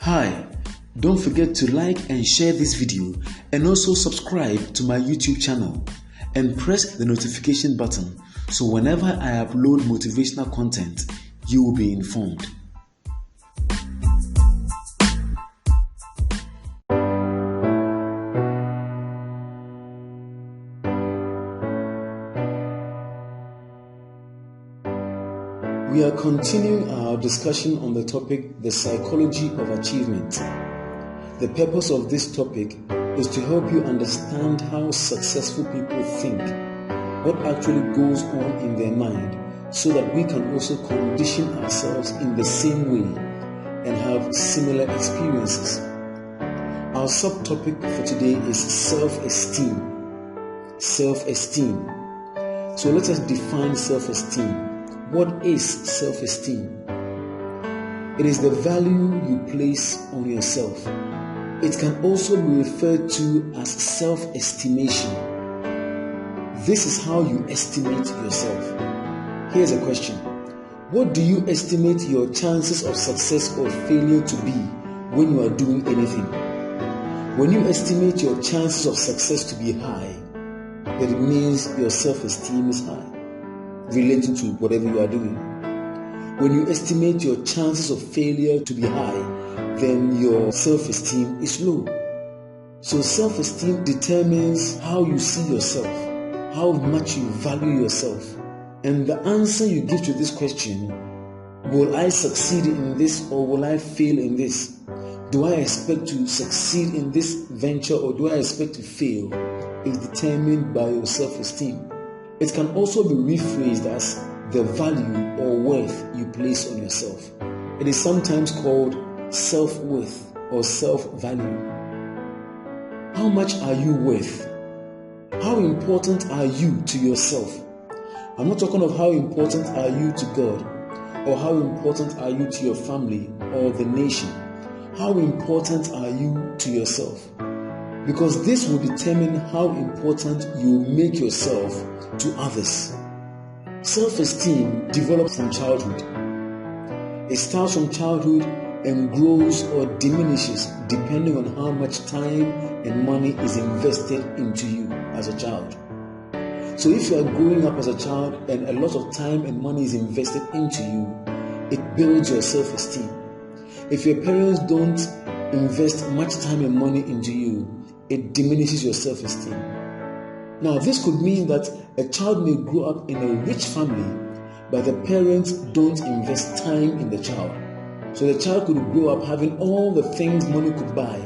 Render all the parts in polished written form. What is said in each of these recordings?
Hi, don't forget to like and share this video and also subscribe to my YouTube channel and press the notification button so whenever I upload motivational content, you will be informed. We are continuing our discussion on the topic, the psychology of achievement. The purpose of this topic is to help you understand how successful people think, what actually goes on in their mind, so that we can also condition ourselves in the same way and have similar experiences. Our subtopic for today is self-esteem. Self-esteem. So let us define self-esteem. What is self-esteem? It is the value you place on yourself. It can also be referred to as self-estimation. This is how you estimate yourself. Here's a question. What do you estimate your chances of success or failure to be when you are doing anything? When you estimate your chances of success to be high, then it means your self-esteem is high, relating to whatever you are doing. When you estimate your chances of failure to be high, then your self-esteem is low. So self-esteem determines how you see yourself, how much you value yourself. And the answer you give to this question, will I succeed in this or will I fail in this? Do I expect to succeed in this venture or do I expect to fail? Is determined by your self-esteem. It can also be rephrased as the value or worth you place on yourself. It is sometimes called self-worth or self-value. How much are you worth? How important are you to yourself? I'm not talking of how important are you to God or how important are you to your family or the nation. How important are you to yourself? Because this will determine how important you make yourself to others. Self-esteem develops from childhood. It starts from childhood and grows or diminishes depending on how much time and money is invested into you as a child. So if you are growing up as a child and a lot of time and money is invested into you, it builds your self-esteem. If your parents don't invest much time and money into you, it diminishes your self-esteem. Now, this could mean that a child may grow up in a rich family, but the parents don't invest time in the child. So the child could grow up having all the things money could buy,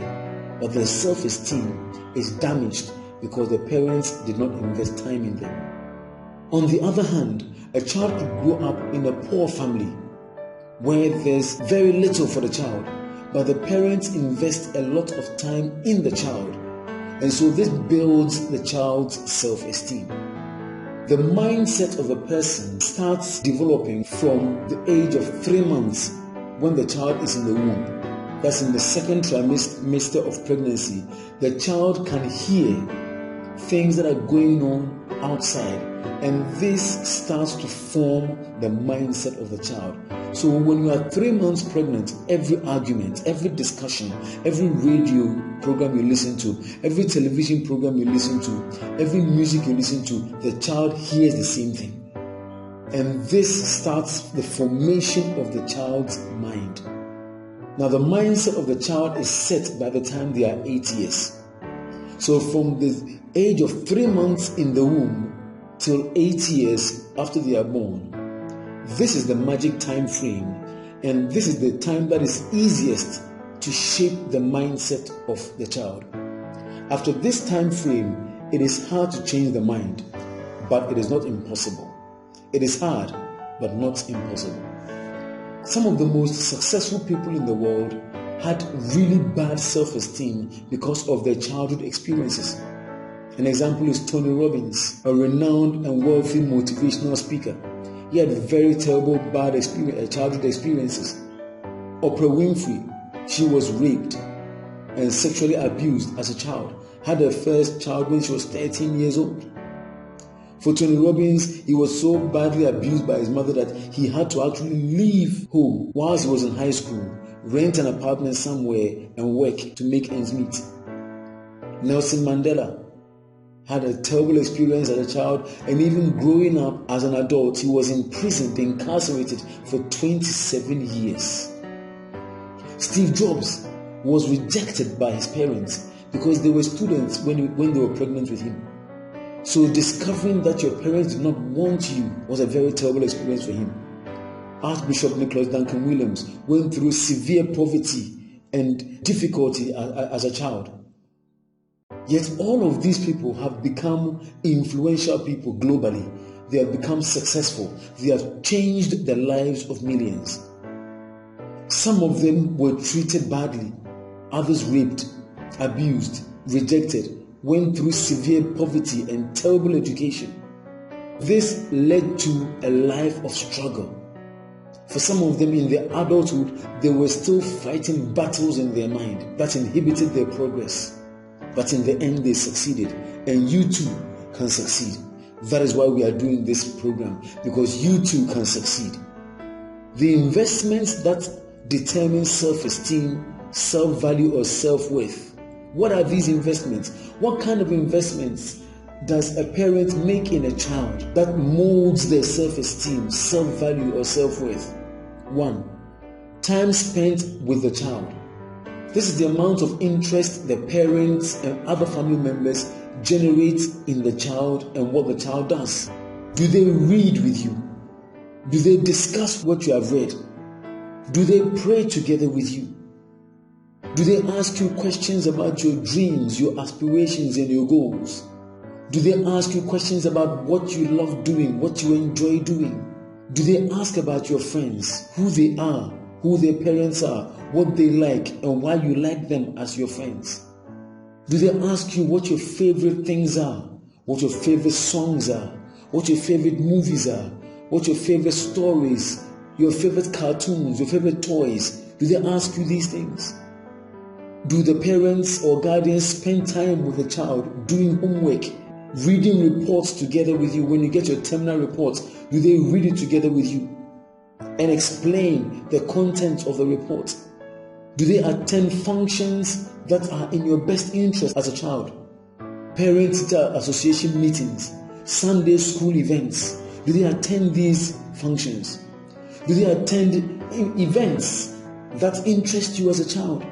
but their self-esteem is damaged because the parents did not invest time in them. On the other hand, a child could grow up in a poor family where there's very little for the child, but the parents invest a lot of time in the child. And so this builds the child's self-esteem. The mindset of a person starts developing from the age of 3 months when the child is in the womb. That's in the second trimester of pregnancy. The child can hear things that are going on outside, and this starts to form the mindset of the child. So when you are 3 months pregnant, every argument, every discussion, every radio program you listen to, every television program you listen to, every music you listen to, the child hears the same thing. And this starts the formation of the child's mind. Now the mindset of the child is set by the time they are 8 years. So from the age of 3 months in the womb till 8 years after they are born, this is the magic time frame, and this is the time that is easiest to shape the mindset of the child. After this time frame, it is hard to change the mind, but it is not impossible. It is hard, but not impossible. Some of the most successful people in the world had really bad self-esteem because of their childhood experiences. An example is Tony Robbins, a renowned and wealthy motivational speaker. He had very terrible, bad childhood experiences. Oprah Winfrey, she was raped and sexually abused as a child. Had her first child when she was 13 years old. For Tony Robbins, he was so badly abused by his mother that he had to actually leave home whilst he was in high school, rent an apartment somewhere, and work to make ends meet. Nelson Mandela had a terrible experience as a child, and even growing up as an adult, he was imprisoned, incarcerated for 27 years. Steve Jobs was rejected by his parents because they were students when they were pregnant with him. So discovering that your parents did not want you was a very terrible experience for him. Archbishop Nicholas Duncan Williams went through severe poverty and difficulty as a child. Yet all of these people have become influential people globally. They have become successful. They have changed the lives of millions. Some of them were treated badly, others raped, abused, rejected, went through severe poverty and terrible education. This led to a life of struggle. For some of them in their adulthood, they were still fighting battles in their mind that inhibited their progress. But in the end, they succeeded, and you too can succeed. That is why we are doing this program, because you too can succeed. The investments that determine self-esteem, self-value, or self-worth. What are these investments? What kind of investments does a parent make in a child that molds their self-esteem, self-value, or self-worth? 1. Time spent with the child. This is the amount of interest the parents and other family members generate in the child and what the child does. Do they read with you? Do they discuss what you have read? Do they pray together with you? Do they ask you questions about your dreams, your aspirations, and your goals? Do they ask you questions about what you love doing, what you enjoy doing? Do they ask about your friends, who they are, who their parents are, what they like, and why you like them as your friends? Do they ask you what your favorite things are, what your favorite songs are, what your favorite movies are, what your favorite stories, your favorite cartoons, your favorite toys? Do they ask you these things? Do the parents or guardians spend time with the child doing homework, reading reports together with you? When you get your terminal reports, do they read it together with you and explain the content of the report? Do they attend functions that are in your best interest as a child? Parent-teacher association meetings, Sunday school events. Do they attend these functions? Do they attend events that interest you as a child?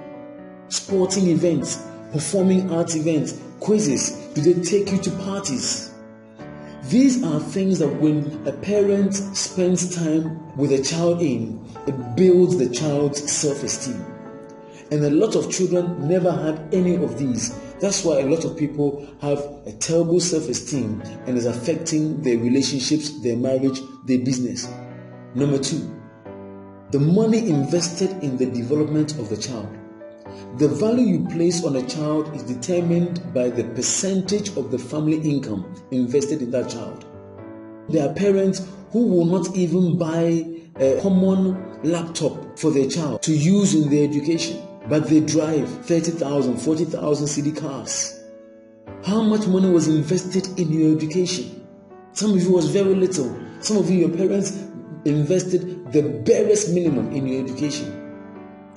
Sporting events, performing arts events, quizzes. Do they take you to parties? These are things that when a parent spends time with a child in, it builds the child's self-esteem. And a lot of children never had any of these. That's why a lot of people have a terrible self-esteem and is affecting their relationships, their marriage, their business. Number 2, the money invested in the development of the child. The value you place on a child is determined by the percentage of the family income invested in that child. There are parents who will not even buy a common laptop for their child to use in their education, but they drive 30,000, 40,000 cedi cars. How much money was invested in your education? Some of you was very little. Some of you, your parents invested the barest minimum in your education.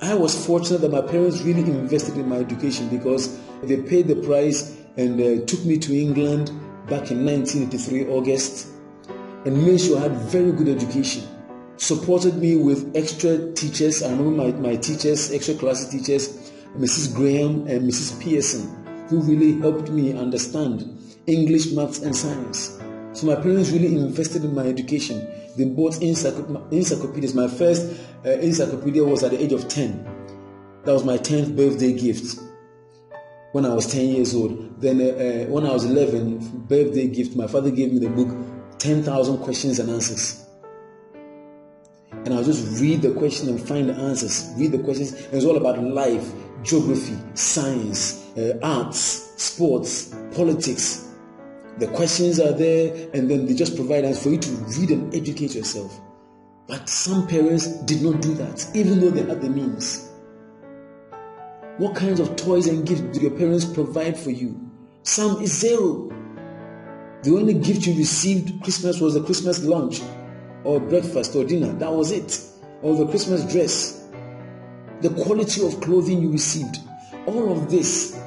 I was fortunate that my parents really invested in my education because they paid the price and took me to England back in 1983 August and made sure I had very good education. Supported me with extra teachers. I remember my teachers, extra class teachers, Mrs. Graham and Mrs. Pearson, who really helped me understand English, maths, and science. So my parents really invested in my education. They bought encyclopedias. My first encyclopedia was at the age of 10. That was my 10th birthday gift when I was 10 years old. Then when I was 11, birthday gift, my father gave me the book 10,000 Questions and Answers. And I'll just read the question and find the answers. Read the questions. It was all about life, geography, science, arts, sports, politics. The questions are there, and then they just provide answers for you to read and educate yourself. But some parents did not do that, even though they had the means. What kinds of toys and gifts did your parents provide for you? Some is zero. The only gift you received Christmas was the Christmas lunch, or breakfast, or dinner. That was it. Or the Christmas dress. the quality of clothing you received. All of this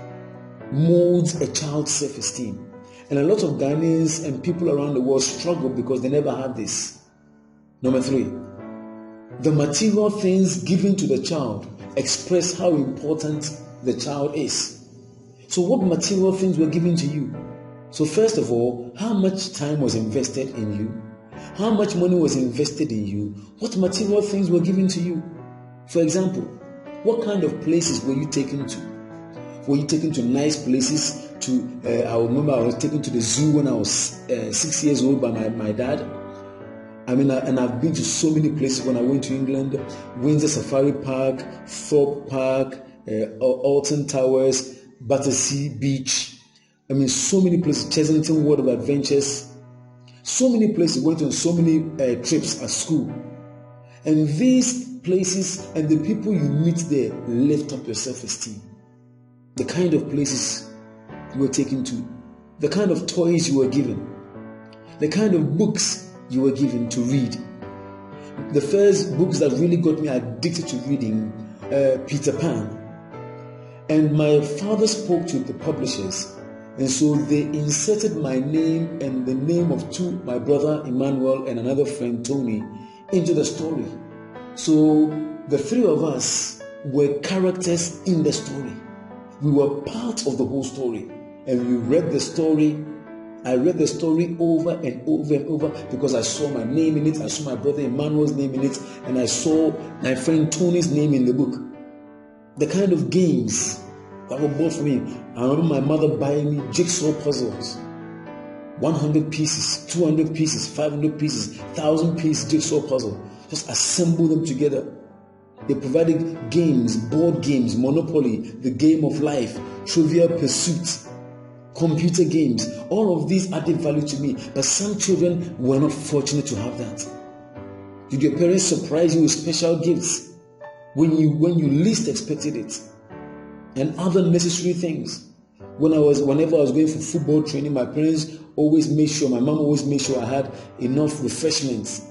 molds a child's self-esteem. And a lot of Ghanaians and people around the world struggle because they never had this. Number 3, the material things given to the child express how important the child is. So what material things were given to you? So first of all, how much time was invested in you? How much money was invested in you? What material things were given to you? For example, what kind of places were you taken to? Were you taken to nice places? I remember I was taken to the zoo when I was 6 years old by my dad. And I've been to so many places when I went to England: Windsor Safari Park, Thorpe Park, Alton Towers, Battersea Beach. So many places, Chesington World of Adventures. So many places, went on so many trips at school. And these places and the people you meet there lift up your self-esteem. The kind of places you were taken to, the kind of toys you were given, the kind of books you were given to read. The first books that really got me addicted to reading, Peter Pan. And my father spoke to the publishers, and so they inserted my name and the name of my brother Emmanuel and another friend Tony into the story. So the 3 of us were characters in the story. We were part of the whole story, and we read the story. I read the story over and over and over because I saw my name in it, I saw my brother Emmanuel's name in it, and I saw my friend Tony's name in the book. The kind of games that were bought for me. I remember my mother buying me jigsaw puzzles. 100 pieces, 200 pieces, 500 pieces, 1,000 piece jigsaw puzzle. Just assemble them together. They provided games, board games, Monopoly, the game of life, Trivial Pursuit, computer games. All of these added value to me. But some children were not fortunate to have that. Did your parents surprise you with special gifts when you least expected it? And other necessary things. Whenever I was going for football training, my parents always made sure, my mom always made sure I had enough refreshments,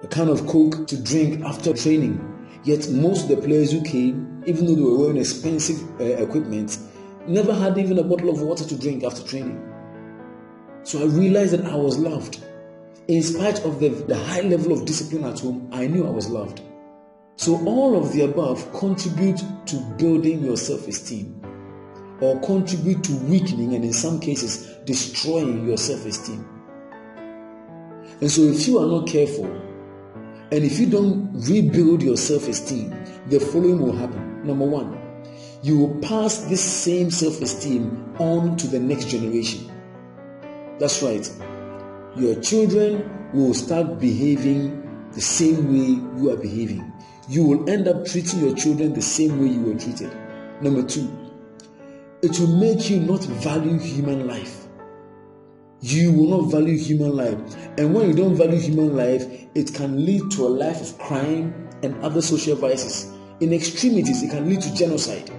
a kind of Coke to drink after training. Yet most of the players who came, even though they were wearing expensive equipment, never had even a bottle of water to drink after training. So I realized that I was loved. In spite of the high level of discipline at home, I knew I was loved. So all of the above contribute to building your self-esteem, or contribute to weakening and in some cases destroying your self-esteem. And so if you are not careful, and if you don't rebuild your self-esteem, the following will happen. Number 1, you will pass this same self-esteem on to the next generation. That's right. Your children will start behaving the same way you are behaving. You will end up treating your children the same way you were treated. Number 2, it will make you not value human life. You will not value human life. And when you don't value human life, it can lead to a life of crime and other social vices. In extremities, it can lead to genocide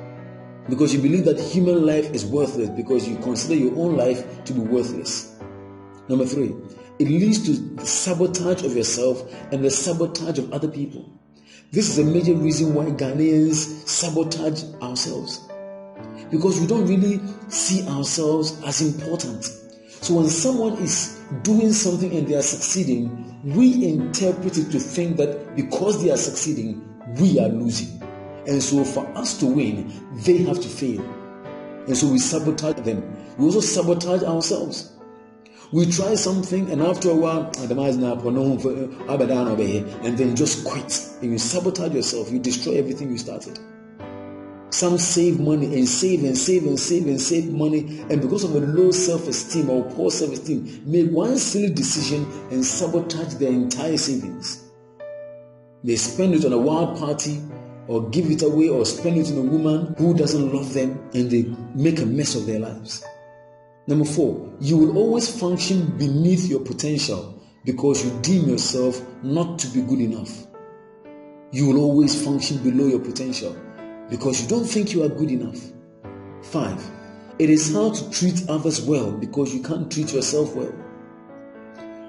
because you believe that human life is worthless because you consider your own life to be worthless. Number 3, it leads to the sabotage of yourself and the sabotage of other people. This is a major reason why Ghanaians sabotage ourselves, because we don't really see ourselves as important. So when someone is doing something and they are succeeding, we interpret it to think that because they are succeeding, we are losing. And so for us to win, they have to fail. And so we sabotage them. We also sabotage ourselves. We try something and after a while, and then just quit. And you sabotage yourself. You destroy everything you started. Some save money and save money, and because of a low self-esteem or poor self-esteem, make one silly decision and sabotage their entire savings. They spend it on a wild party, or give it away, or spend it on a woman who doesn't love them, and they make a mess of their lives. Number 4, you will always function beneath your potential because you deem yourself not to be good enough. You will always function below your potential because you don't think you are good enough. 5, it is hard to treat others well because you can't treat yourself well.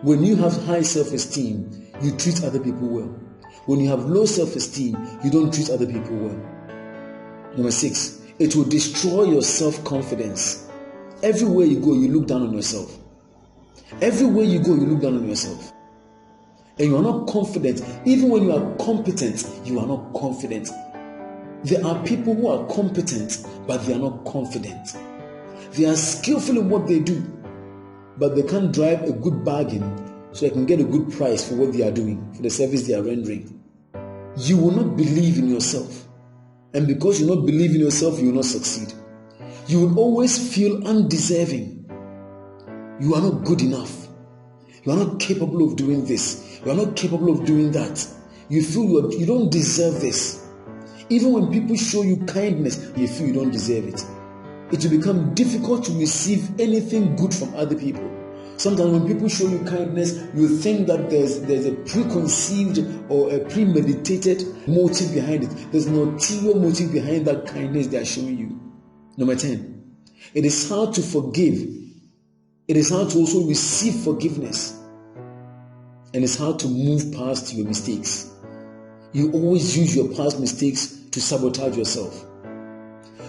When you have high self-esteem, you treat other people well. When you have low self-esteem, you don't treat other people well. Number 6, it will destroy your self-confidence. Everywhere you go, you look down on yourself. Everywhere you go, you look down on yourself. And you are not confident. Even when you are competent, you are not confident. There are people who are competent, but they are not confident. They are skillful in what they do, but they can't drive a good bargain so they can get a good price for what they are doing, for the service they are rendering. You will not believe in yourself. And because you not believe in yourself, you will not succeed. You will always feel undeserving. You are not good enough. You are not capable of doing this. You are not capable of doing that. You feel you don't deserve this. Even when people show you kindness, you feel you don't deserve it. It will become difficult to receive anything good from other people. Sometimes when people show you kindness, you think that there's a preconceived or a premeditated motive behind it. There's an ulterior motive behind that kindness they are showing you. Number 10, it is hard to forgive. It is hard to also receive forgiveness. And it's hard to move past your mistakes. You always use your past mistakes to sabotage yourself.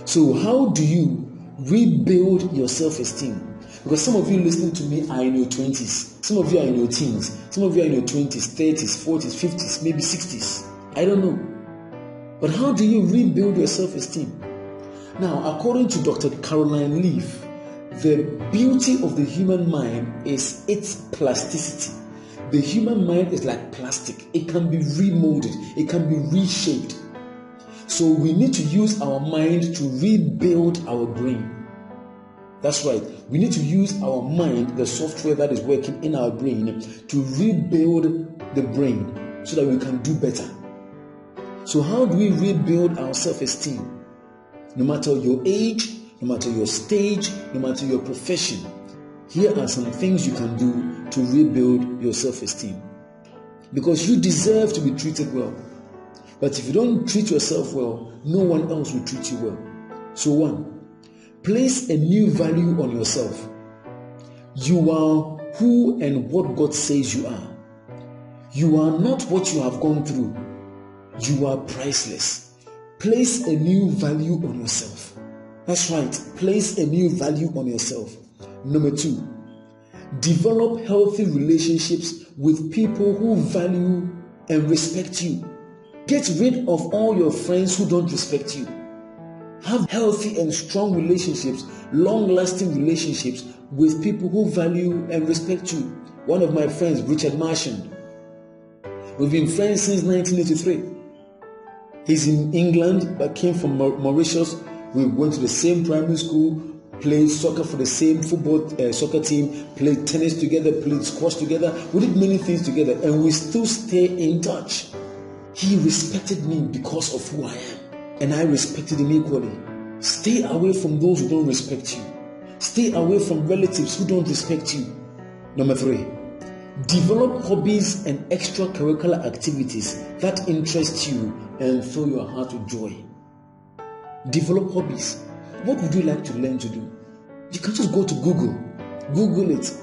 So how do you rebuild your self-esteem? Because some of you listening to me are in your 20s. Some of you are in your teens. Some of you are in your 20s, 30s, 40s, 50s, maybe 60s. I don't know. But how do you rebuild your self-esteem? Now, according to Dr. Caroline Leaf, the beauty of the human mind is its plasticity. The human mind is like plastic. It can be remolded. It can be reshaped. So we need to use our mind to rebuild our brain. That's right. We need to use our mind, the software that is working in our brain, to rebuild the brain so that we can do better. So how do we rebuild our self-esteem? No matter your age, no matter your stage, no matter your profession, here are some things you can do to rebuild your self-esteem. Because you deserve to be treated well. But if you don't treat yourself well, no one else will treat you well. So 1, place a new value on yourself. You are who and what God says you are. You are not what you have gone through. You are priceless. Place a new value on yourself. That's right. Place a new value on yourself. Number 2, develop healthy relationships with people who value and respect you. Get rid of all your friends who don't respect you. Have healthy and strong relationships, long-lasting relationships with people who value and respect you. One of my friends, Richard Martian, we've been friends since 1983. He's in England but came from Mauritius. We went to the same primary school, played soccer for the same soccer team, played tennis together, played squash together. We did many things together and we still stay in touch. He respected me because of who I am, and I respected him equally. Stay away from those who don't respect you. Stay away from relatives who don't respect you. Number 3, develop hobbies and extracurricular activities that interest you and fill your heart with joy. Develop hobbies. What would you like to learn to do? You can just go to Google it.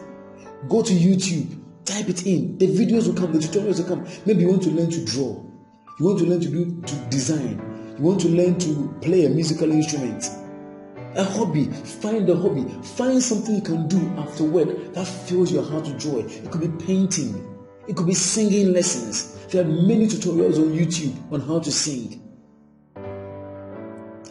Go to YouTube, type it in. The videos will come, the tutorials will come. Maybe you want to learn to draw. You want to learn to design. You want to learn to play a musical instrument. A hobby. Find a hobby. Find something you can do after work that fills your heart with joy. It could be painting. It could be singing lessons. There are many tutorials on YouTube on how to sing.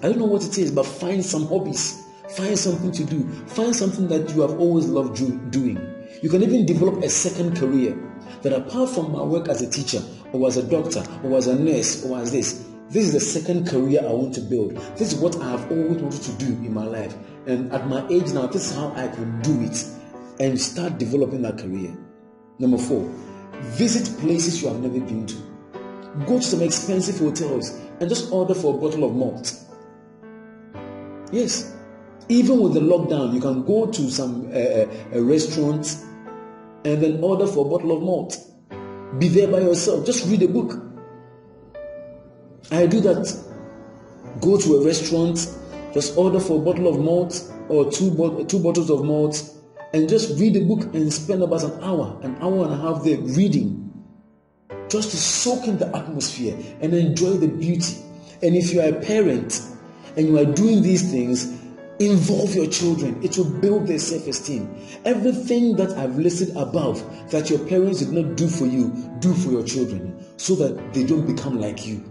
I don't know what it is, but find some hobbies. Find something to do. Find something that you have always loved doing. You can even develop a second career that, apart from my work as a teacher or as a doctor or as a nurse or as this is the second career I want to build. This is what I have always wanted to do in my life. And at my age now, this is how I can do it and start developing that career. Number 4, visit places you have never been to. Go to some expensive hotels and just order for a bottle of malt. Yes, even with the lockdown, you can go to some a restaurant and then order for a bottle of malt. Be there by yourself. Just read a book. I do that. Go to a restaurant, just order for a bottle of malt or two bottles of malt, and just read a book and spend about an hour and a half there reading. just to soak in the atmosphere and enjoy the beauty. And if you are a parent and you are doing these things, involve your children. It will build their self-esteem. Everything that I've listed above that your parents did not do for you, do for your children, so that they don't become like you,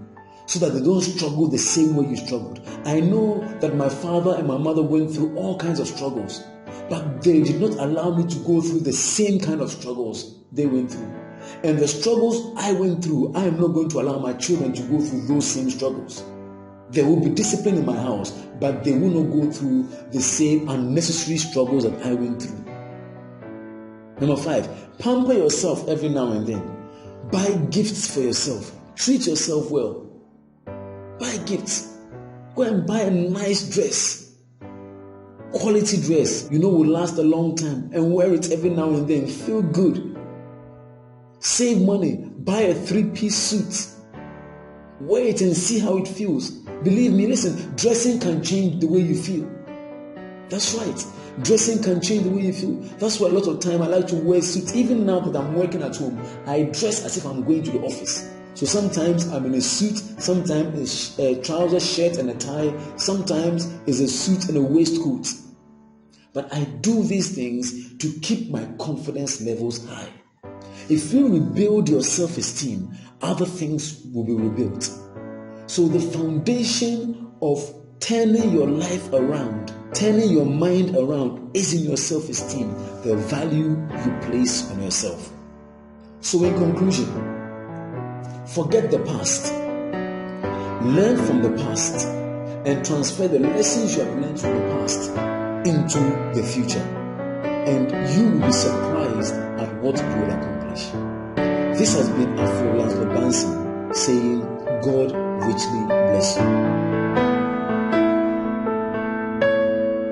so that they don't struggle the same way you struggled. I know that my father and my mother went through all kinds of struggles, but they did not allow me to go through the same kind of struggles they went through. And the struggles I went through, I am not going to allow my children to go through those same struggles. There will be discipline in my house, but they will not go through the same unnecessary struggles that I went through. Number 5, pamper yourself every now and then. Buy gifts for yourself. Treat yourself well. Buy gifts. Go and buy a nice dress. Quality dress, will last a long time, and wear it every now and then. Feel good. Save money. Buy a 3-piece suit. Wear it and see how it feels. Believe me, listen, dressing can change the way you feel. That's right. Dressing can change the way you feel. That's why a lot of time I like to wear suits. Even now that I'm working at home, I dress as if I'm going to the office. So sometimes I'm in a suit, sometimes it's a trouser, shirt and a tie, sometimes it's a suit and a waistcoat. But I do these things to keep my confidence levels high. If you rebuild your self-esteem, other things will be rebuilt. So the foundation of turning your life around, turning your mind around, is in your self-esteem, the value you place on yourself. So in conclusion, forget the past, learn from the past, and transfer the lessons you have learned from the past into the future. And you will be surprised at what you will accomplish. This has been Afro Lance Bansi saying, God richly bless you.